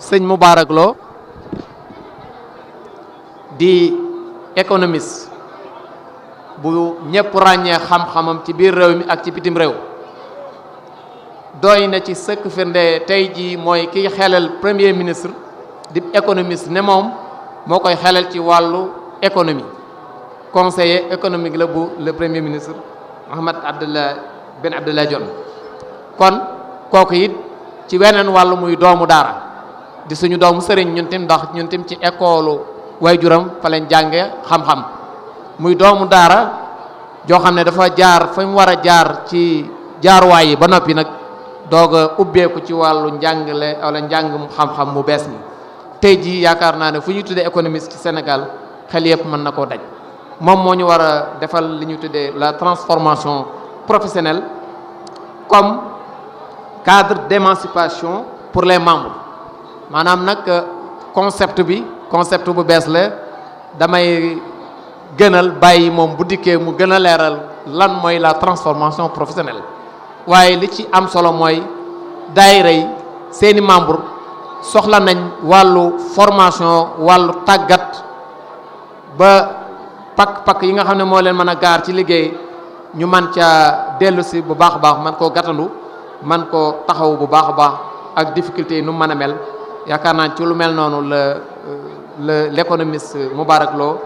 sëñ Moubarak Lo di économiste bu ñëpp ràññee xam-xamam ci biir réew mi ak ci bitim réew doy na ci sëkk firnde tey jii mooy kiy xelal premier ministre di économiste ne moom moo koy xelal ci wàllu économie conseiller économique la bu le premier ministre Mohamed Ben Abdallah Dionne kon kooku it ci weneen wàllu muy doomu daara di suñu doomu sëriñ ñun tim ndax ñun tim ci école waajuram fa lañ jànge xam-xam muy doomu daara joo xam ne dafa jaar fa mu war a jaar ci jaaruwaay yi ba noppi nag doog a ubbeeku ci wàllu njàngale wala njàng xam-xam mu bees mi tey jii yaakaar naa ne fu ñuy tuddee économiste ci Sénégal xel yëpp mën na koo daj moom moo ñu war a defal li ñu tuddee la transformation professionnelle comme cadre d'émancipation pour les membres maanaam nag concept bu bees la damay gënal bàyyi moom bu dikkee mu gën a leeral lan mooy la transformation professionnelle waaye li ci am solo mooy daayira yi seeni membre soxla nañ wàllu formation wàllu tàggat ba pakk yi nga xam ne moo leen mën a gaar ci liggéey ñu man ca dellu si bu baax a baax man koo gàttandu man koo taxaw bu baax a baax ak difficulté yi nu mën a mel yaakaar naa ci lu mel noonu l'économiste Moubarak Lo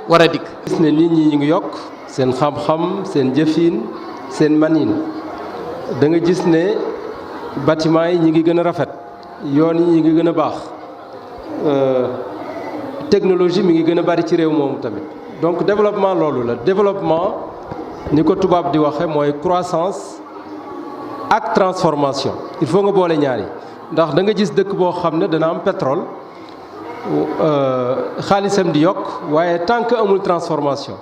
war a dikk. gis ne nit ñi ñu ngi yokk seen xam-xam seen jëfin seen manin da nga gis ne bâtiment yi ñi ngi gën a rafet yoon yi ñi ngi gën a baax technologie mi ngi gën a bari ci réew moomu tamit donc développement loolu la développement ni ko tubaab di waxe mooy croissance ak transformation il faut nga boole ñaari ndax da nga gis dëkk boo xam ne dana am pétrole xaalisam di yokk waaye tant que amul transformation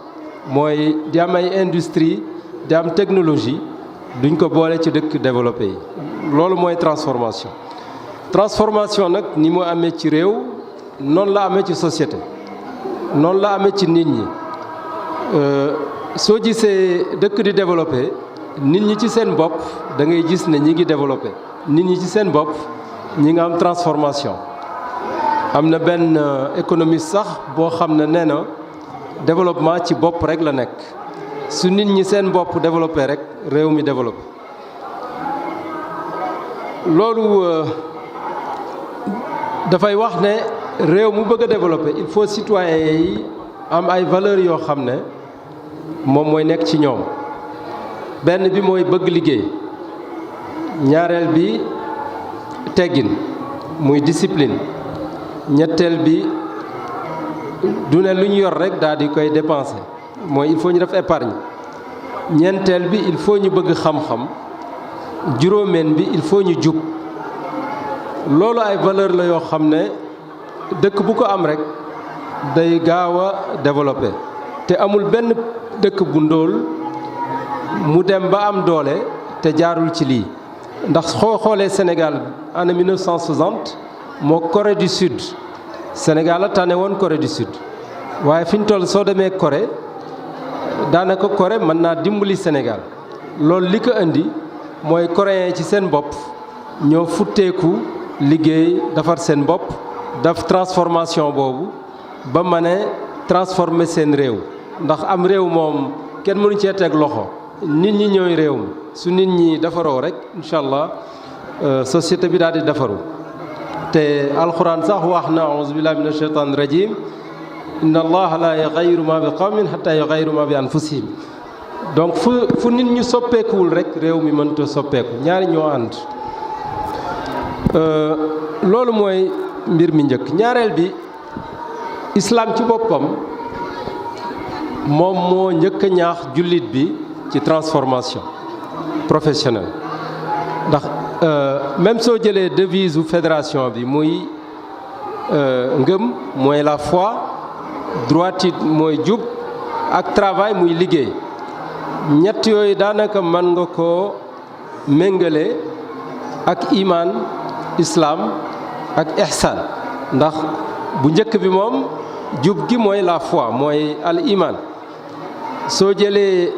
mooy di am ay industrie di am technologie duñ ko boole ci dëkk développé yi loolu mooy transformation nag ni mu amee ci réew noonu la amee ci société noonu la amee ci nit ñi soo gisee dëkk di développé nit ñi ci seen bopp da ngay gis ne ñi ngi développé nit ñi ci seen bopp ñi nga am transformation am na benn économiste sax boo xam ne nee na développement ci bopp rek la nekk su nit ñi seen bopp développé rek réew mi développé loolu dafay wax ne réew mu bëgg a développé il faut citoyens yi am ay valeurs yoo xam ne moom mooy nekk ci ñoom benn bi mooy bëgg liggéey ñaareel bi teggin muy discipline ñetteel bi du ne lu ñu yor rek daal di koy dépenser mooy il faut ñu def épargne ñeenteel bi il faut ñu bëgg xam-xam juróomeen bi il faut ñu jub loolu ay valeur la yoo xam ne dëkk bu ko am rek day gaaw a développé te amul benn dëkk bu ndóol mu dem ba am doole te jaarul ci lii ndax xoolee Sénégal année 1960 moo Corée du Sud Sénégal la tànne woon Corée du Sud waaye fi ñu toll soo demee Corée daanaka Corée mën naa dimbali Sénégal loolu li ko indi mooy coréen ci seen bopp ñoo futteeku liggéey defar seen bopp daf transformation boobu ba mën a transformer seen réew ndax am réew moom kenn mënu cee teg loxo nit ñi ñooy réew mi su nit ñi defaroo rek incha allah société bi daal di defaru te alxuraan sax wax na auzu billahi min ashaytan rajim inna allaha la yughayyiru ma bi qawmin hatta yughayyiru ma bi anfusihim donc fu nit ñu soppeekuwul rek réew mi mënta soppeeku ñaari ñoo ànd loolu mooy mbir mi njëkk ñaareel bi islam ci boppam moom moo njëkk a ñaax jullit bi ci transformation professionnelle ndax même soo jëlee devise u fédération bi muy ngëm mooy la foi droitude mooy jub ak travail muy liggéey ñett yooyu daanaka mën nga koo méngale ak iman islam ak ihsan ndax bu njëkk bi moom jub gi mooy la foi mooy al iman soo jëlee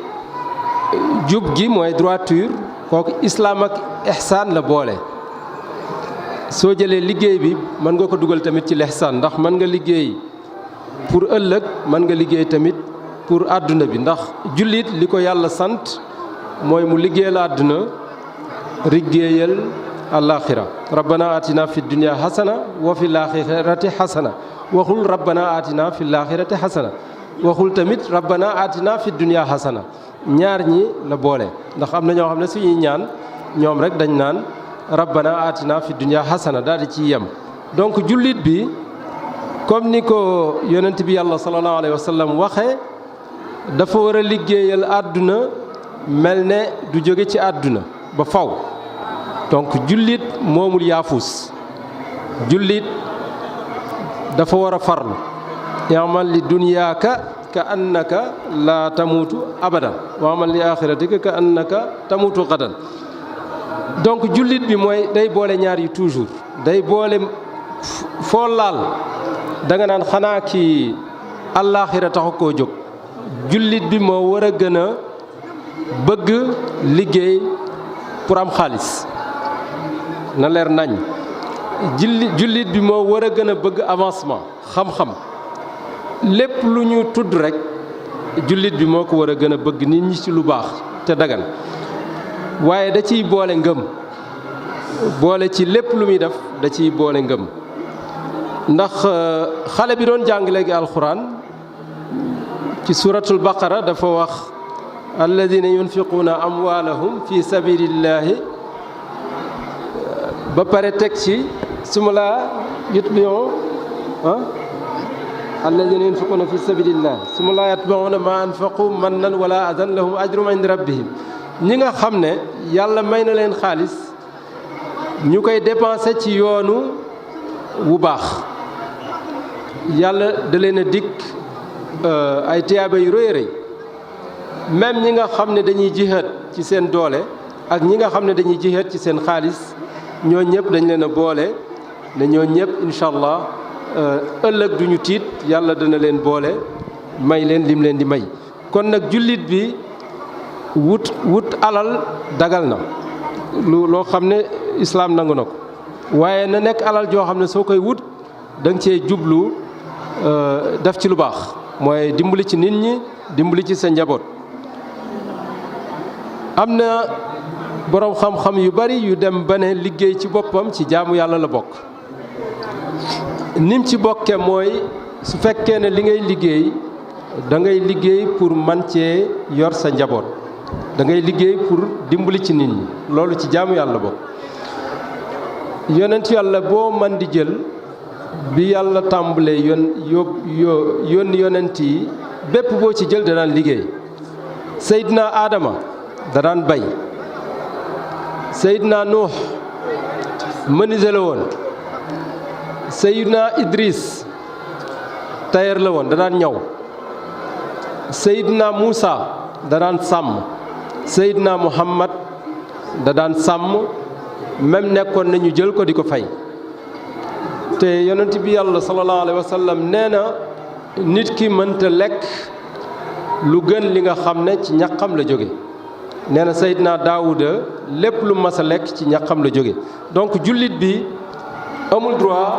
jub gi mooy droiture kooku islam ak ihsan la boole soo jëlee liggéey bi mën nga ko dugal tamit ci lihsaan ndax mën nga liggéey pour ëllëg mën nga liggéey tamit pour àdduna bi ndax jullit li ko yàlla sant mooy mu liggéeyal àdduna liggéeyal alaaxira rabbana atina fi dunya hasana wa fi laaxirati hasana waxul rabbana atina fi laaxirati hasana waxul tamit rabbana atina fi dunya hasana ñaar ñi la boole ndax am na ñoo xam ne suñuy ñaan ñoom rek dañ naan rabbana atina fi dunya hasana daal di ci yem donc jullit bi comme ni ko yonent bi yàlla sallallahu alayhi wa sallam waxee dafa war a liggéeyal àdduna mel ne du jóge ci àdduna ba faw donc jullit moomul yaafus jullit dafa war a farlu yaamal li dunyaaka ka annaka la tamuutu abadan wa amal li axiratika ka annaka tamuutu gadan donc jullit bi mooy day boole ñaar yi toujours day boole foo laal da nga naan xanaa kii àllaaxira taxu koo jóg jullit bi moo war a gën a bëgg liggéey pour am xaalis na leer nañ jullit bi moo war a gën a bëgg avancement xam-xam lépp lu ñu tudd rek jullit bi moo ko war a gën a bëgg nit ñi ci lu baax te dagan waaye da ciy boole ngëm boole ci lépp lu muy def da ciy boole ngëm ndax xale bi doon jàng léegi alxuraan ci suratul baqara dafa wax alladina yunfiquuna amwaalahum fi sabilillahi ba pare teg ci suma laa yutbi'u alladina yunfiquuna fi sabilillahi suma laa yatba'una ma anfaqu mannan wala adan lahum ajrum inda rabbihim ñi nga xam ne yàlla may na leen xaalis ñu koy dépensé ci yoonu wu baax yàlla da leen a dikk ay tiyaaba yu rëy rëy même ñi nga xam ne dañuy jihaad ci seen doole ak ñi nga xam ne dañuy jihaad ci seen xaalis ñoo ñëpp dañ leen a boole ne ñoo ñëpp incha allah ëllëg duñu tiit yàlla dana leen boole may leen lim leen di may kon nag jullit bi wut alal dagal na loo xam ne islaam nangu na ko waaye na nekk alal joo xam ne soo koy wut da nga cee jublu def ci lu baax mooy dimbali ci nit ñi dimbali ci sa njaboot. am na boroom xam-xam yu bari yu dem ba ne liggéey ci boppam ci jaamu yàlla la bokk nim ci bokke mooy su fekkee ne li ngay liggéey da ngay liggéey pour man cee yor sa njaboot da ngay liggéey pour dimbali ci nit ñi loolu ci jaamu yàlla bokk. yonent yàlla boo man di jël bi yàlla tàmbalee yónni yonent yi bépp boo ci jël danaan liggéey Seydina Adama da daan bay Seydina Nuux menuisier la woon Seydina Idris tailleur la woon da daan ñaw Seydina Muusa da daan sàmm Seydina Muhammad da daan sàmm même nekkoon nañu jël ko di ko fay te yonent bi yàlla sallallahu alayhi wa sallam nee na nit ki mënta lekk lu gën li nga xam ne ci ñaqam la jóge nee na Seydina Daawuda lépp lu mas a lekk ci ñaqam la jóge donc jullit bi amul droit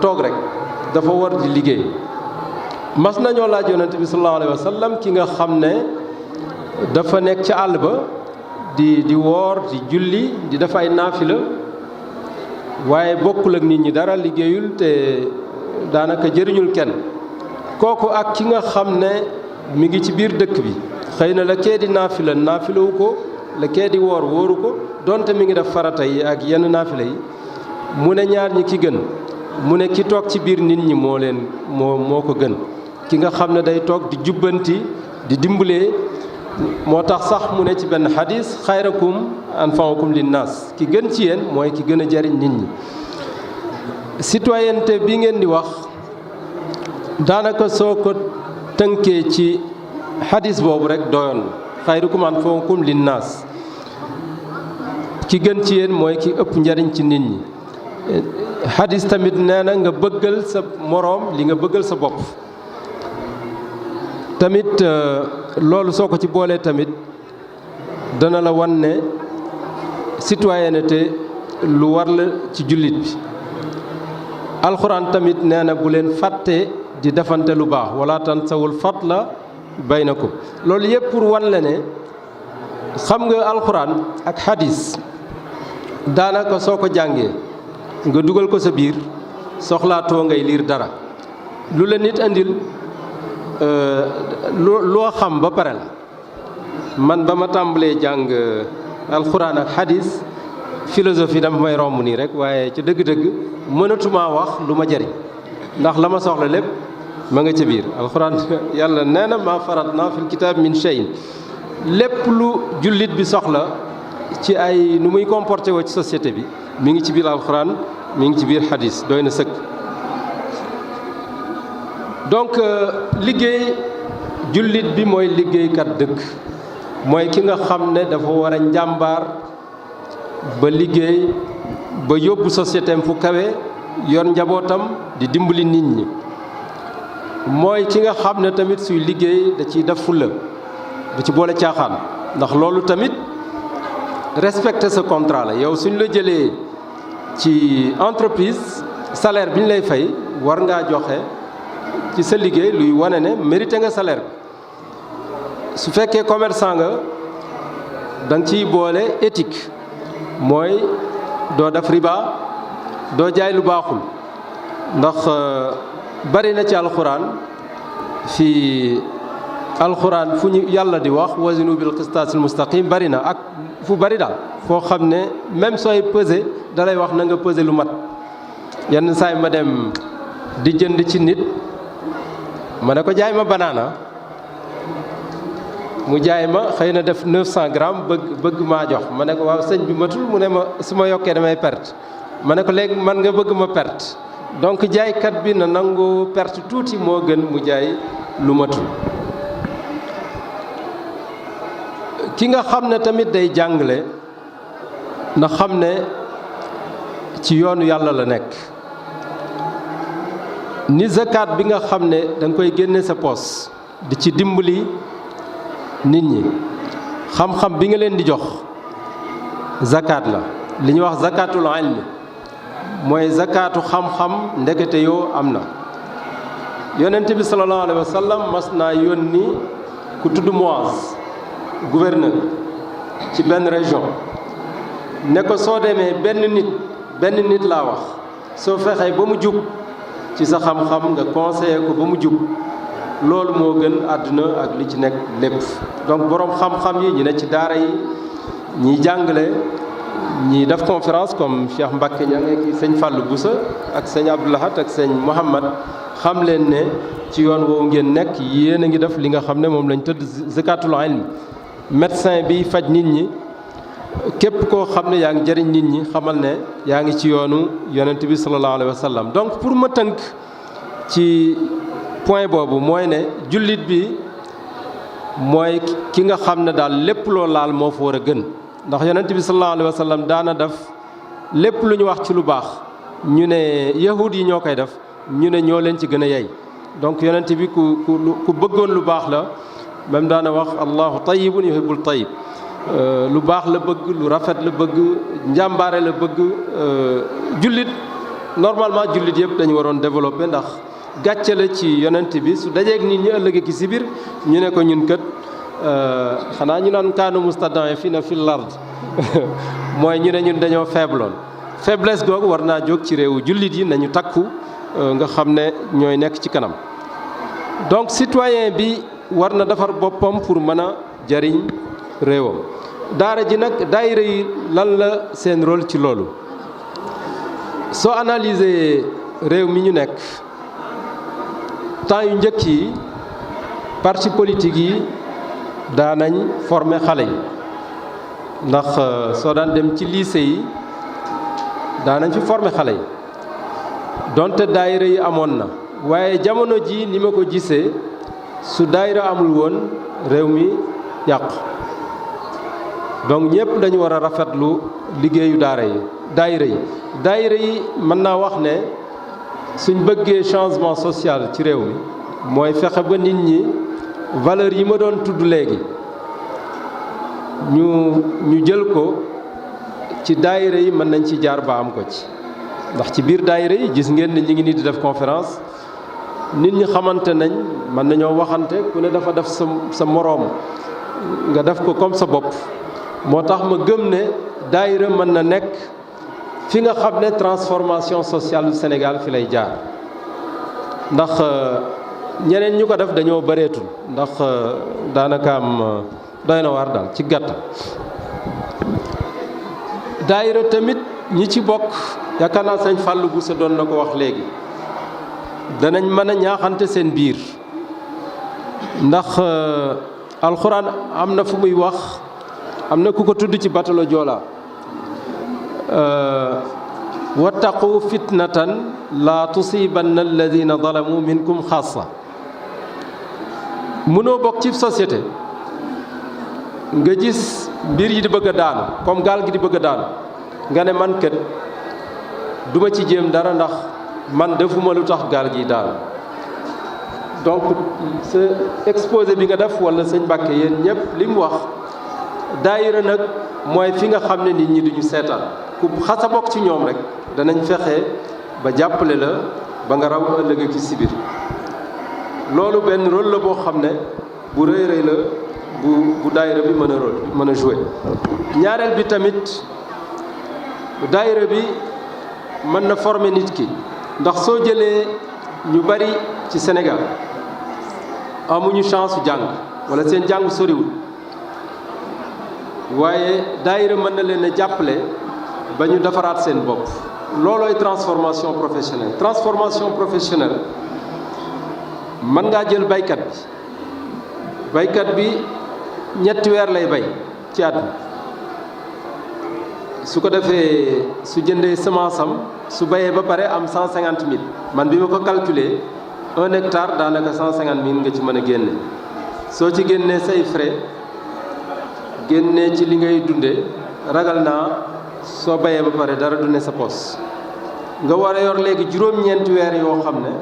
toog rek dafa war di liggéey mas nañoo laaj yonent bi sallallahu alayhi wa sallam ki nga xam ne dafa nekk ci àll ba di woor di julli di def ay naafila waaye bokkul ak nit ñi dara liggéeyul te daanaka jëriñul kenn kooku ak ki nga xam ne mi ngi ci biir dëkk bi xëy na la kee di naafilawu ko la kee di wóoru ko donte mi ngi def farata yi ak yenn naafila yi mu ne ñaar ñi ki gën mu ne ki toog ci biir nit ñi moo ko gën ki nga xam ne day toog di jubbanti di dimbalee moo tax sax mu ne ci benn xadis xayrakum anfa'ukum linnaas ki gën ci yéen mooy ki gën a jariñ nit ñi. citoyenneté bi ngeen di wax daanaka soo ko tënkee ci xadis boobu rek doyoon xayrakum anfa'ukum linnaas ki gën ci yéen mooy ki ëpp njariñ ci nit ñi. xadis tamit nee na nga bëggal sa moroom li nga bëggal sa bopp tamit loolu soo ko ci boolee tamit dana la wan ne citoyenneté lu war la ci jullit bi. alxuraan tamit nee na bu leen fàtte di defante lu baax wala tansawul fadla baynakum. loolu yëpp pour wan la ne xam nga alxuraan ak hadis daanaka soo ko jàngee nga dugal ko sa biir soxlaatoo ngay liir dara lu la nit andil loo xam ba pare la. man ba ma tàmbalee jàng alxuraan ak hadis philosophie dama may romb nii rek waaye ca dëgg-dëgg mënatumaa wax lu ma jariñ ndax la ma soxla lépp ma nga ca biir alxuraan. yàlla nee na maa faratna fil kitaab min shay'in lépp lu jullit bi soxla ci ay nu muy comporté woo ci société bi mi ngi ci biir alxuraan mi ngi ci biir hadis doy na sëkk. donc liggéey jullit bi mooy liggéeykat dëgg mooy ki nga xam ne dafa war a njàmbaar ba liggéey ba yóbbu société am fu kawe yor njabootam di dimbali nit ñi. mooy ki nga xam ne tamit suy liggéey da ciy def fulla du ci boole caaxaan ndax loolu tamit respecter sa contrat la. yow suñ la jëlee ci entreprise salaire bi ñu lay fay war ngaa joxe ci sa liggéey luy wane ne mérité nga salaire bi. su fekkee commerçant nga da nga ciy boole éthique mooy doo def riba doo jaay lu baaxul ndax bari na ci alxuraan fii alxuraan fu ñu yàlla di wax wazinu bil qistaasil mustaqim bari na ak fu bari daal foo xam ne même sooy peser dalay wax na nga peser lu mat. yenn saay ma dem di jënd ci nit ma ne ko jaay ma banaana mu jaay ma xëy na def 900 grammes bëgg maa jox ma ne ko waaw sëñ bi matul mu ne ma su ma yokkee damay perte ma ne ko léegi man nga bëgg ma perte. donc jaaykat bi na nangu perte tuuti moo gën mu jaay lu matul. ki nga xam ne tamit day jàngale na xam ne ci yoonu yàlla la nekk. ni zakat bi nga xam ne da nga koy génne sa poos di ci dimbali nit ñi xam-xam bi nga leen di jox zakat la li ñuy wax zakatul ilmi mooy zakatu xam-xam ndekete yoo am na. yonent bi sallallahu alayhi wa sallam mas naa yónni ku tudd Muaz gouverneur ci benn région ne ko soo demee benn nit laa wax soo fexee ba mu jub ci sa xam-xam nga conseiller ko ba mu jub loolu moo gën àdduna ak li ci nekk lépp. donc boroom xam-xam yi ñu ne ci daara yi ñiy jàngale ñi def conférence comme Cheikh Mbacke ña ngi sëñ Fallou Boussa ak sëñ Abdoulahat ak sëñ Mouhamad xam leen ne ci yoon woowu ngeen nekk yéen a ngi def li nga xam ne moom lañ tëdd zakatul ilm. médecin bi faj nit ñi képp koo xam ne yaa ngi jëriñ nit ñi xamal ne yaa ngi ci yoonu yonent bi sallallahu alayhi wa sallam. donc pour ma tënk ci point boobu mooy ne jullit bi mooy ki nga xam ne daal lépp loo laal moo fa war a gën. ndax yonent bi sallallahu alayhi wa sallam daana def lépp lu ñu wax ci lu baax ñu ne yahud yi ñoo koy def ñu ne ñoo leen ci gën a yey. donc yonent bi ku bëggoon lu baax la même daana wax allahu tayyibun yuhibbul tayyib. lu baax la bëgg lu rafet la bëgg njàmbaare la bëgg. jullit normalement jullit yëpp dañu waroon développer ndax gàcce la ci yonent bi su dajeeg nit ñi ëllëg ki si biir ñu ne ko ñun kat xanaa ñu naan kaanu mustad'afina fil ard mooy ñu ne ñun dañoo faibloon. faiblesse googu war naa jóg ci réewu jullit yi nañu takku nga xam ne ñooy nekk ci kanam. donc citoyen bi war na defar boppam pour mën a jariñ réewam. daara ji nag daayira yi lan la seen rôle ci loolu soo analyser réew mi ñu nekk temps yu njëkk yi parti politique yi daanañ former xale yi ndax soo daan dem ci lycée yi daanañ fi former xale yi donte daayira yi amoon na waaye jamono ji ni ma ko gisee su daayira amul woon réew mi yàqu. donc ñëpp dañu war a rafetlu liggéeyu daayira yi mën naa wax ne suñ bëggee changement social ci réew mi mooy fexe ba nit ñi valeur yi ma doon tudd léegi ñu jël ko ci daayira yi mën nañ ci jaar ba am ko ci ndax ci biir daayira yi gis ngeen ne ñi ngi nii di def conférence nit ñi xamante nañ mën nañoo waxante ku ne dafa def sa moroom nga def ko comme sa bopp moo tax ma gëm ne daayira mën na nekk fi nga xam ne transformation sociale du Sénégal fi lay jaar ndax ñeneen ñu ko def dañoo bëreetul ndax daanaka am doy na waar daal ci gàtt daayira tamit ñi ci bokk yaakaar naa sëñ Fallou Bousso doon na ko wax léegi danañ mën a ñaaxante seen biir ndax alxuraan am na fu muy wax am na ku ko tudd ci batalo Joola wattaqu fitnatan la tusibanna alladina zalamu minkum xaasa mënoo bokk ci société nga gis mbir yi di bëgg a daanu comme gaal gi di bëgg a daanu nga ne man kat duma ci jéem dara ndax man defuma lu tax gaal gi daanu donc sa exposé bi nga def wala sëñ Mbàkke yéen ñëpp li mu wax daayira nag mooy fi nga xam ne nit ñi duñu seetaan ku xasa bokk ci ñoom rek danañ fexe ba jàppale la ba nga raw ëllëg ak si biir loolu benn rôle la boo xam ne bu rëy rëy la bu daayira bi mën a jouer ñaareel bi tamit daayira bi mën na former nit ki ndax soo jëlee ñu bari ci Sénégal amuñu chance jàng wala seen jàng soriwul waaye daayira mën na leen a jàppale ba ñu defaraat seen bopp loolooy transformation professionnelle mën ngaa jël baykat bi ñetti weer lay bay ci at mi su ko defee su jëndee semence am su bayee ba pare am 150 000 man bi ma ko calculer 1 hectare daanaka 150 000 nga ci mën a génne soo ci génnee say frais génnee ci li ngay dunde ragal naa soo bayee ba pare dara du ne sa pos nga war a yor léegi juróom-ñeenti weer yoo xam ne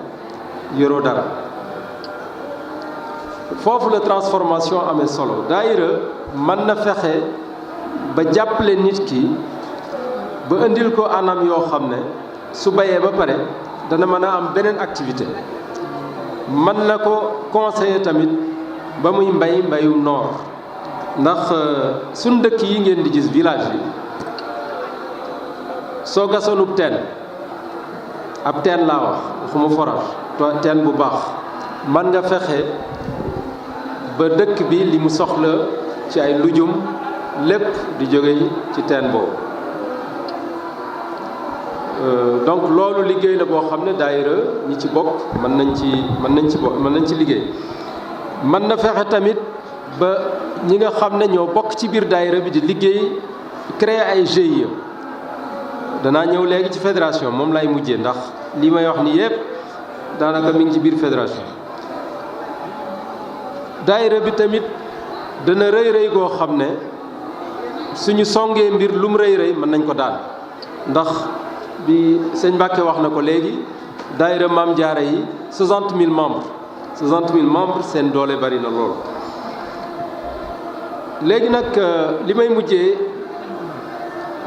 yoroo dara foofu la transformation amee solo daayira mën na fexe ba jàppale nit ki ba indil ko anam yoo xam ne su bayee ba pare dana mën a am beneen activité mën na ko conseiller tamit ba muy mbayum noor ndax suñ dëkk yi ngeen di gis village yi soo gasoonub teen ab teen laa wax waxuma forage teen bu baax mën nga fexe ba dëkk bi li mu soxla ci ay lujum lépp di jóge ci teen boobu donc loolu liggéey la boo xam ne daayira ñi ci bokk mën nañ ci liggéey mën na fexe tamit ba ñi nga xam ne ñoo bokk ci biir daayira bi di liggéey créer ay GIE danaa ñëw léegi ci fédération moom lay mujjee ndax li may wax ni yépp daanaka mi ngi ci biir fédération daayira bi tamit dana rëy goo xam ne suñu songee mbir lum rëy mën nañ ko daan ndax bi sëñ Mbàkke wax na ko léegi daayira Maam Jaara yi 60 000 membres seen doole bari na lool léegi nag li may mujjee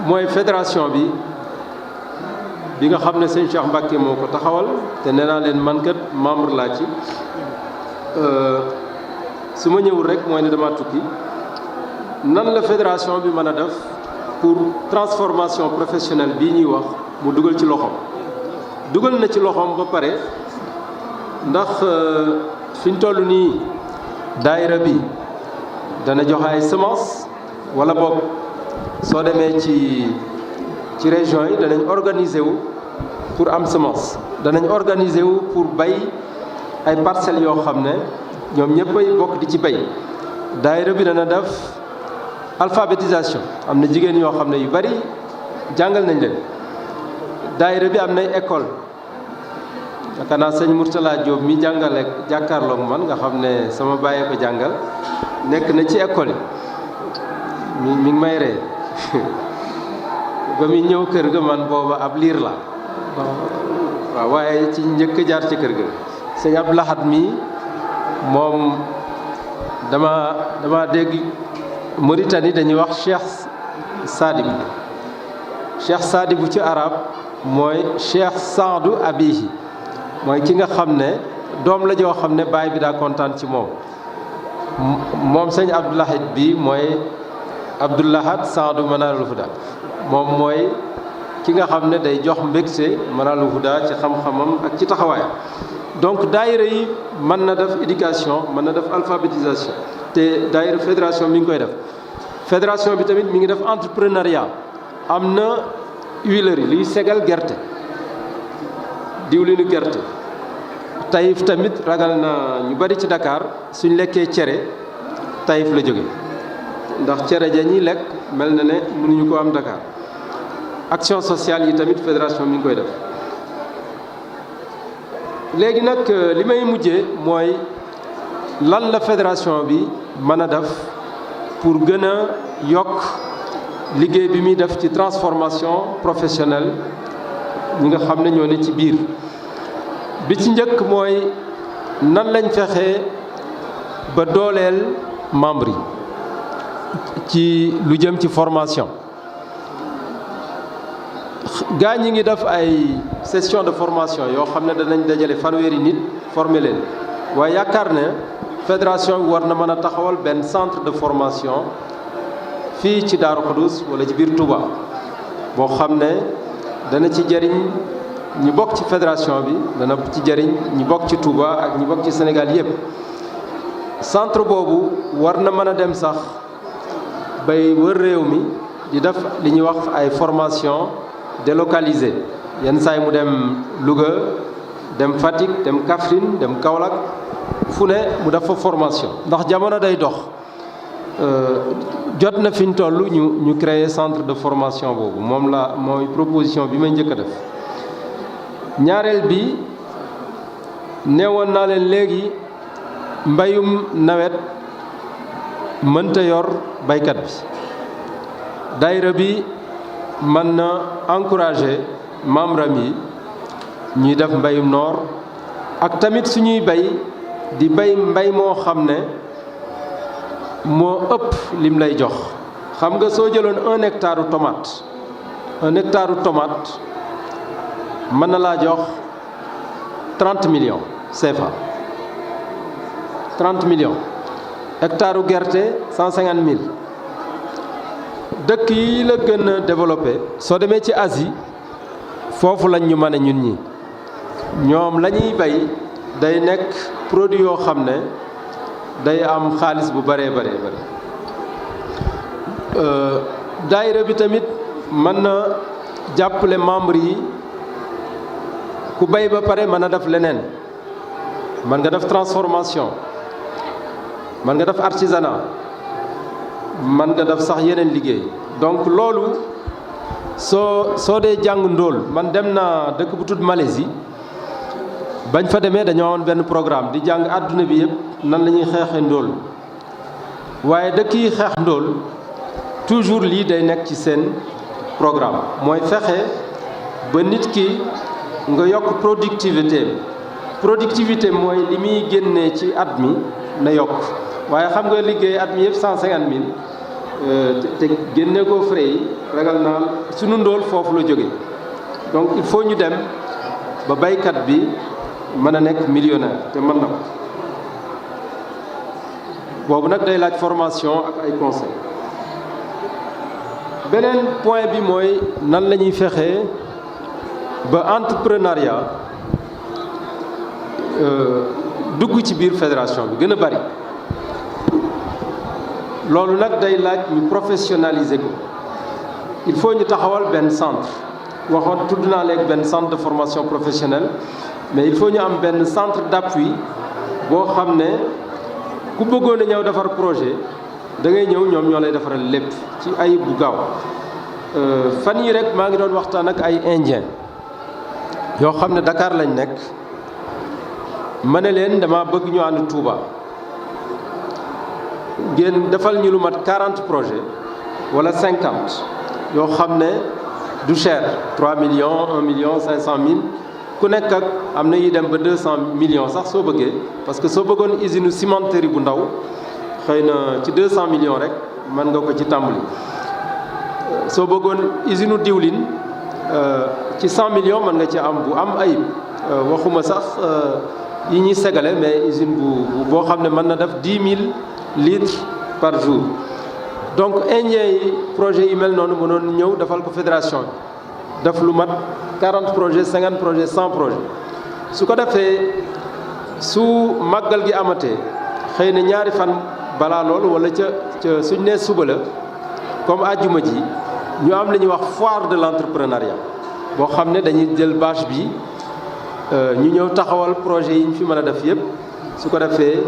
mooy fédération bi nga xam ne sëñ Cheikh Mbàkke moo ko taxawal te nee naa leen man kat membre laa ci su ma ñëwul rek mooy ne dama tukki nan la fédération bi mën a def pour transformation professionnelle bii ñuy wax mu dugal ci loxoom dugal na ci loxoom ba pare ndax fi ñu toll nii daayira bi dana joxe ay semence wala boog soo demee ci région yi danañ organiser wu pour am semence danañ organiser wu pour bay ay parcelles yoo xam ne ñoom ñëppay bokk di ci bay daayira bi dana def alphabétisation am na jigéen yoo xam ne yu bari jàngal nañ leen daayira bi am nay école yaakaar naa sëñ Mourtala Diop mi jàngale jàkkaarloog man nga xam ne sama bàyyee ko jàngal nekk na ci école yi mi ngi may ree ba muy ñëw kër ga man booba ab liir la waaw waaye ci njëkk jaar ci kër ga sëñ Abdou Lahad mi moom dama dégg Mauritanie dañuy wax Cheikh Sadim Cheikh Sadibou ci arab mooy Cheikh Saadu Abihi mooy ki nga xam ne doom la joo xam ne baay bi daa kontaan ci moom moom sëñ Abdoulahad bi mooy Abdoulahad Saadu Manarul Huda moom mooy ki nga xam ne day jox mbégte Manarul Huda ci xam-xamam ak ci taxawaayam donc daayira yi mën na def éducation mën na def alphabétisation te daayira fédération mi ngi koy def fédération bi tamit mi ngi def entrepreneuriat am na huilerie liy segal gerte diwlinu gerte Taïf tamit ragal na ñu bari ci Dakar suñ lekkee cere Taïf la jóge ndax cere ja ñuy lekk mel na ne mënuñu ko am Dakar action sociale yi tamit fédération mi ngi koy def léegi nag li may mujjee mooy lan la fédération bi mën a def pour gën a yokk liggéey bi muy def ci transformation professionnelle ñi nga xam ne ñoo ne ci biir bi ci njëkk mooy nan lañ fexee ba dooleel membres yi ci lu jëm ci formation gaa ñi ngi def ay session de formation yoo xam ne danañ dajale fanweeri nit former leen waaye yaakaar ne fédération bi war na mën a taxawal benn centre de formation fii ci Daaru Xudoos wala ci biir Touba boo xam ne dana ci jëriñ ñi bokk ci fédération bi dana ci jëriñ ñi bokk ci Touba ak ñi bokk ci Sénégal yépp centre boobu war na mën a dem sax bay wër réew mi di def li ñuy wax ay formation délocalisée yenn saay mu dem Louga dem Fatick dem Kaffrine dem Kaolack fu ne mu def fa formation ndax jamono day dox jot na fi ñu toll ñu créer centre de formation boobu moom la mooy proposition bi may njëkk a def ñaareel bi neewoon naa leen léegi mbayum nawet mënta yor baykat bi daayira bi mën na encourager membre am yi ñuy def mbayum noor ak tamit suñuy bay di bay mbay moo xam ne moo ëpp lim lay jox xam nga soo jëloon 1 hectare tomate 1 hectare tomate mën na laa jox 30 millions CFA 30 millions hectare gerte 150 000 dëkk yi la gën a développé soo demee ci Asie foofu lañ ñu mën a ñun ñi ñoom la ñuy bay day nekk produit yoo xam ne day am xaalis bu bëree bëri daayira bi tamit mën na jàppale membre yi ku bay ba pare mën a def leneen mën nga def transformation mën nga def artisanat mën nga def sax yeneen liggéey donc loolu soo dee jàng ndóol man dem naa dëkk bu tudd Malaisie bañ fa demee dañoo amoon benn programme di jàng àdduna bi yëpp nan la ñuy xeexee ndóol waaye dëkk yi xeex ndóol toujours lii day nekk ci seen programme mooy fexe ba nit ki nga yokk productivité mooy li muy génnee ci at mi na yokk waaye xam nga liggéey at mi yëpp 150 000 te génne ko frais yi ragal naa sunu ndóol foofu la jóge donc il faut ñu dem ba baykat bi mën a nekk millionnaire te mën na ko boobu nag day laaj formation ak ay conseil beneen point bi mooy nan la ñuy fexee ba entrepreneuriat dugg ci biir fédération bi gën a bari loolu nag day laaj ñu professionnaliser ko il faut ñu taxawal benn centre waxoon tudd naa léegi benn centre de formation professionnelle mais il faut ñu am benn centre d'appui boo xam ne ku bëggoon a ñëw defar projet da ngay ñëw ñoom ñoo lay defaral lépp ci ayib bu gaaw fan yi rek maa ngi doon waxtaan ak ay indien yoo xam ne Dakar lañ nekk ma ne leen dama bëgg ñu ànd Touba ngeen defal ñu lu mat 40 projets wala 50 yoo xam ne du cher 3 millions 1 million 500 000 ku nekk ak am na yi dem ba 200 millions sax soo bëggee parce que soo bëggoon usine cimenterie bu ndaw xëy na ci 200 millions rek mën nga ko ci tàmbali soo bëggoon usine diwlin ci 100 millions mën nga ci am bu am ayib waxuma sax yi ñuy segale mais usine boo xam ne mën na def 10 000 litres par jour. donc indien yi projet yu mel noonu mënoon ñëw defal ko fédération bi def lu mat 40 projets 50 projets 100 projets su ko defee su màggal gi amatee xëy na ñaari fan balaa loolu wala ca suñ nee suba la comme àjjuma ji ñu am li ñuy wax foire de l'entrepreneuriat boo xam ne dañuy jël bâche bi ñu ñëw taxawal projet yi ñu fi mën a def yépp su ko defee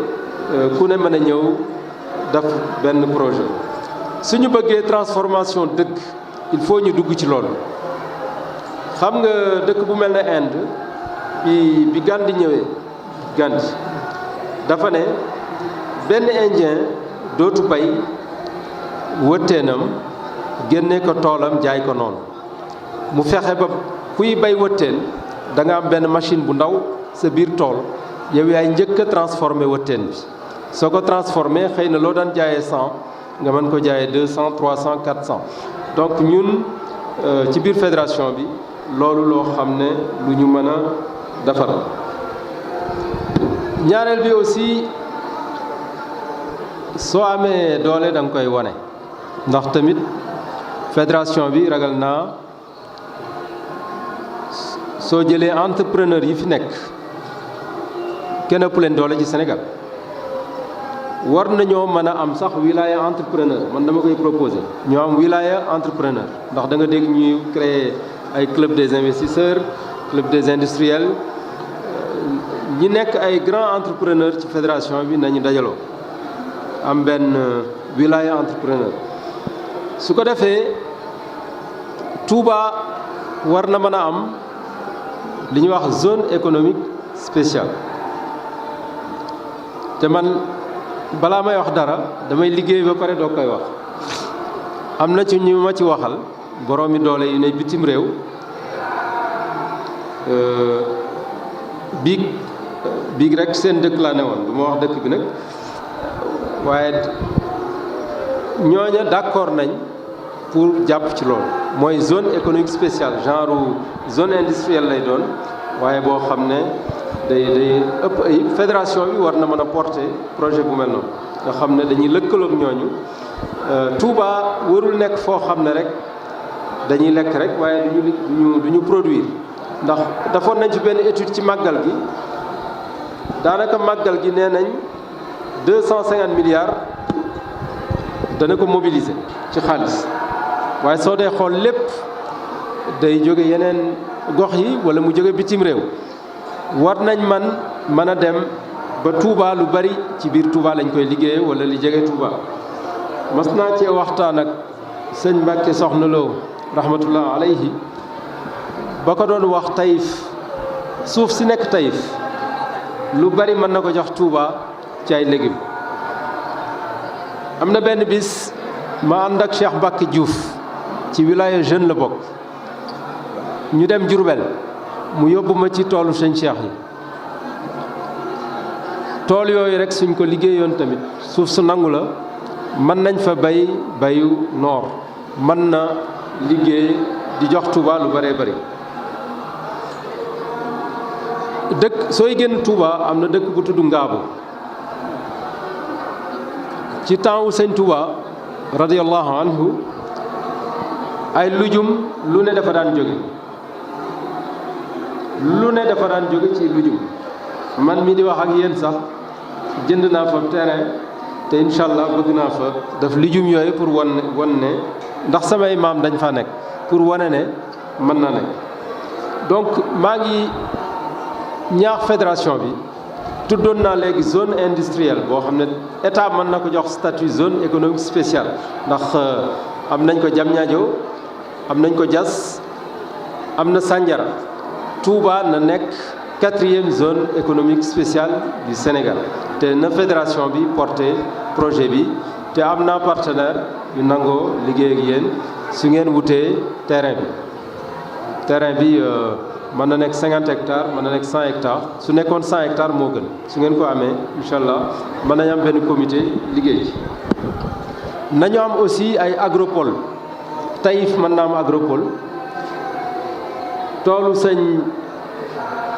ku ne mën a ñëw def benn projet suñu bëggee transformation dëkk il faut ñu dugg ci loolu xam nga dëkk bu mel ne Inde bi Gandhi ñëwee Gandhi dafa ne benn indien dootu bay wëtteenam génne ko toolam jaay ko noonu mu fexe ba kuy bay wëtteen da nga am benn machine bu ndaw sa biir tool yow yaay njëkk a transformé wëtteen bi soo ko transformé xëy na loo daan jaayee 100 nga mën ko jaayee 200 300 400 donc ñun ci biir fédération bi loolu loo xam ne lu ñu mën a defar ñaareel bi aussi soo amee doole da nga koy wane ndax tamit fédération bi ragal naa soo jëlee entrepreneur yi fi nekk kenn ëpp leen doole ci Sénégal war nañoo mën a am sax wilaya entrepreneur man dama koy proposer ñoo am wilaya entrepreneur ndax da nga dégg ñuy créer ay club des investisseurs club des industriels ñi nekk ay grands entrepreneurs ci fédération bi nañu dajaloo am benn wilaya entrepreneur su ko defee Touba war na mën a am li ñuy wax zone économique spéciale te man balaa may wax dara damay liggéey ba pare doo koy wax am na ci ñu ma ci waxal boroomi doole yu ne bitim réew biig rek seen dëkk laa ne woon du ma wax dëkk bi nag waaye ñooña d'accord nañ pour jàpp ci loolu mooy zone économique spéciale genre zone industrielle lay doon waaye boo xam ne day ëpp ayib fédération bi war na mën a porter projet bu mel noonu nga xam ne dañuy lëkkaloog ñooñu Touba warul nekk foo xam ne rek dañuy lekk rek waaye du ñu produire ndax defoon nañ ci benn étude ci màggal gi daanaka màggal gi nee nañ 250 milliards dana ko mobiliser ci xaalis waaye soo dee xool lépp day jóge yeneen gox yi wala mu jóge bitim réew war nañ mën a dem ba Touba lu bari ci biir Touba lañ koy liggéeye wala li jege Touba mas naa cee waxtaan ak sëñ Mbàkke Soxna Lo rahmatullah alayhi ba ko doon wax Taïf suuf si nekk Taïf lu bari mën na ko jox Touba ci ay légumes am na benn bis ma ànd ak Cheikh Mbacke Diouf ci wilaya jeune la bokk ñu dem Diourbel mu yóbbu ma ci toolu sëñ Cheikh yi tool yooyu rek suñ ko liggéeyoon tamit suuf su nangu la mën nañ fa bayu noor mën na liggéey di jox Touba lu bëree bëri dëkk sooy génn Touba am na dëkk bu tudd Ngaabu ci temps wu sëñ Touba radiyallahu anhu ay lujum lu ne dafa daan jóge ci lujum man mi di wax ak yéen sax jënd naa fa terrain te incha allah bëgg naa fa def lujum yooyu pour wan ne ndax samay maam dañ fa nekk pour wane ne mën na nekk donc maa ngi ñaax fédération bi tuddoon naa léegi zone industrielle boo xam ne état mën na ko jox statut zone économique spéciale ndax am nañ ko Diamniadio am nañ ko Diass am na Sandiara Touba na nekk 4e zone économique spéciale du Sénégal te na fédération bi porté projet bi te am naa partenaire yu nangoo liggéey ak yéen su ngeen wutee terrain bi mën na nekk 50 hectares mën na nekk 100 hectares su nekkoon 100 hectares moo gën su ngeen ko amee incha allah mën nañu am benn comité liggéey ci nañu am aussi ay agropole Taïf mën naa am agropole toolu sëñ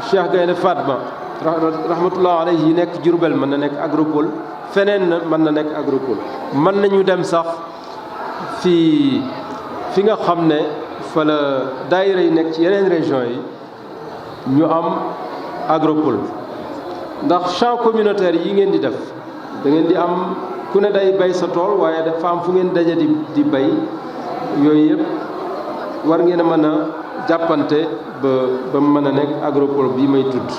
Cheikh Gaynde Fatma rahmatullah alayhi yi nekk Jurbel mën na nekk agropole feneen mën na nekk agropole mën nañu dem sax fi nga xam ne fa la daayira yi nekk ci yeneen région yi ñu am agropole ndax champ communautaire yi ngeen di def da ngeen di am ku ne day bay sa tool waaye dafa am fu ngeen daje di bay yooyu yëpp war ngeen a mën a jàppante ba mën a nekk agropole bii may tudd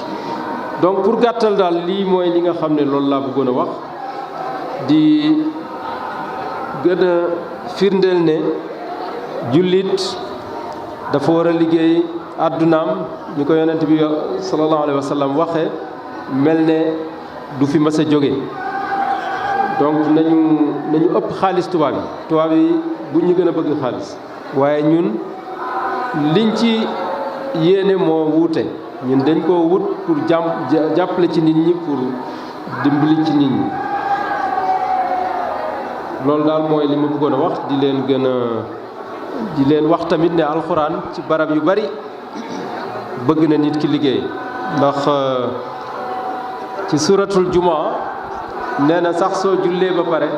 donc pour gàttal daal lii mooy li nga xam ne loolu laa bëggoon a wax di gën a firndeel ne jullit dafa war a liggéey àddunaam ñu ko yonent bi sallallahu alayhi wa sallam waxee mel ne du fi mës a jóge donc nañu ëpp xaalis tubaab yi bu ñu gën a bëgg xaalis waaye ñun liñ ci yéene moo wuute ñun dañ koo wut pour jàppale ci nit ñi pour dimbali ci nit ñi loolu daal mooy li ma bëggoon a wax di leen wax tamit ne alxuraan ci barab yu bari bëgg na nit ki liggéey ndax ci suratul jumaa nee na sax soo jullee ba pare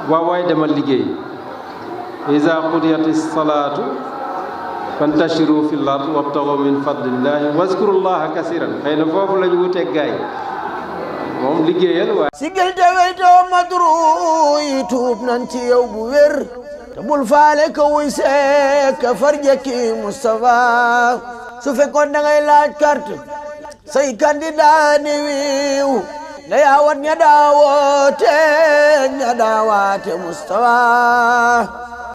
waay demal liggéey iza qudiyati salaatu fantashiru fil ard wabtagu min fadlillahi wazkurullaha kasiran xëy na foofu lañu wuteeg gaay moom liggéeyal waaye sigil te weytoo madru yi tuub nan ci yow bu wér te bul faale ka wuy seek ka farjekki Moustapha su fekkoon da ngay laaj carte say candidat ni wiiw na yaawat ña daawoote Moustapha